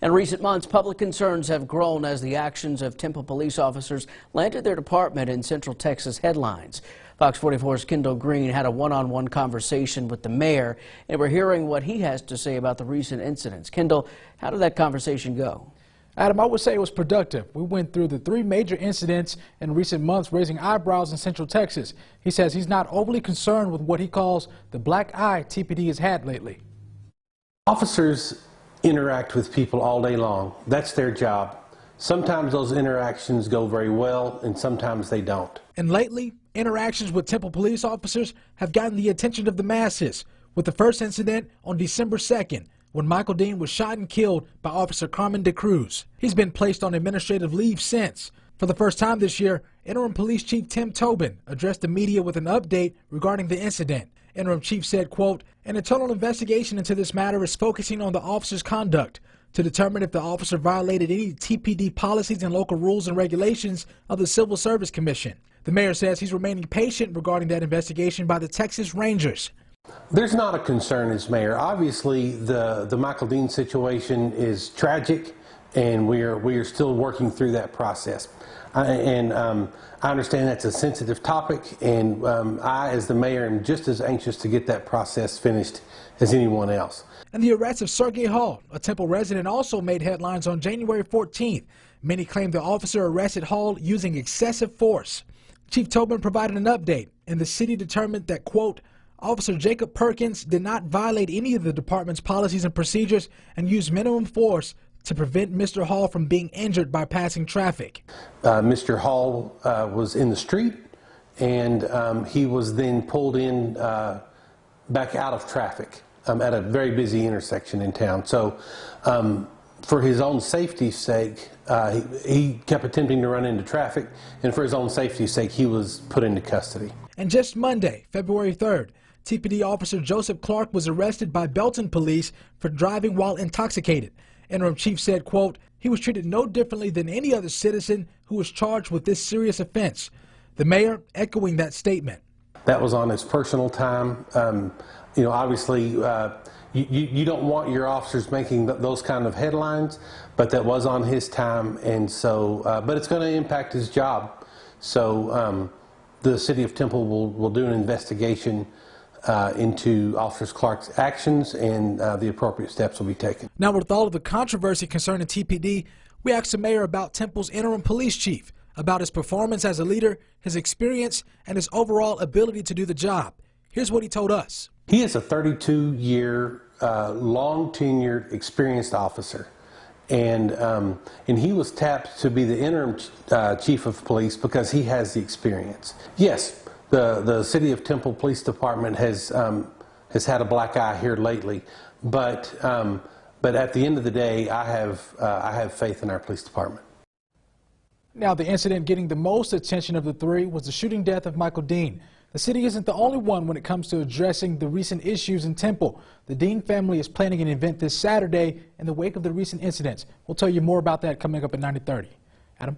In recent months, public concerns have grown as the actions of Temple police officers landed their department in Central Texas headlines. Fox 44's Kendall Green had a one-on-one conversation with the mayor, and we're hearing what he has to say about the recent incidents. Kendall, how did that conversation go? Adam, I would say it was productive. We went through the three major incidents in recent months raising eyebrows in Central Texas. He says he's not overly concerned with what he calls the black eye TPD has had lately. Officers interact with people all day long. That's their job. Sometimes those interactions go very well and sometimes they don't. And lately, interactions with Temple police officers have gotten the attention of the masses, with the first incident on December 2nd, when Michael Dean was shot and killed by Officer Carmen DeCruz. He's been placed on administrative leave since. For the first time this year, Interim Police Chief Tim Tobin addressed the media with an update regarding the incident. Interim Chief said, quote, "An internal investigation into this matter is focusing on the officer's conduct to determine if the officer violated any TPD policies and local rules and regulations of the Civil Service Commission." The mayor says he's remaining patient regarding that investigation by the Texas Rangers. There's not a concern as mayor. Obviously, the Michael Dean situation is tragic, and we are still working through that process. I understand that's a sensitive topic, and I, as the mayor, am just as anxious to get that process finished as anyone else. And the arrest of Sergey Hall, a Temple resident, also made headlines on January 14th. Many claim the officer arrested Hall using excessive force. Chief Tobin provided an update, and the city determined that, quote, "Officer Jacob Perkins did not violate any of the department's policies and procedures and used minimum force to prevent Mr. Hall from being injured by passing traffic." Mr. Hall was in the street, and he was then pulled in back out of traffic at a very busy intersection in town. So for his own safety's sake, he kept attempting to run into traffic, and for his own safety's sake, he was put into custody. And just Monday, February 3rd, TPD officer Joseph Clark was arrested by Belton police for driving while intoxicated. Interim Chief said, quote, "He was treated no differently than any other citizen who was charged with this serious offense." The mayor echoing that statement. That was on his personal time. You know, obviously, you don't want your officers making those kind of headlines, but that was on his time, and so, but it's going to impact his job. So the city of Temple will do an investigation into Officer Clark's actions, and the appropriate steps will be taken. Now, with all of the controversy concerning TPD, we asked the mayor about Temple's interim police chief, about his performance as a leader, his experience, and his overall ability to do the job. Here's what he told us. He is a 32-year, long-tenured, experienced officer, and he was tapped to be the interim chief of police because he has the experience. Yes. The City of Temple Police Department has had a black eye here lately, but at the end of the day, I have faith in our police department. Now, the incident getting the most attention of the three was the shooting death of Michael Dean. The city isn't the only one when it comes to addressing the recent issues in Temple. The Dean family is planning an event this Saturday in the wake of the recent incidents. We'll tell you more about that coming up at 9:30. Adam?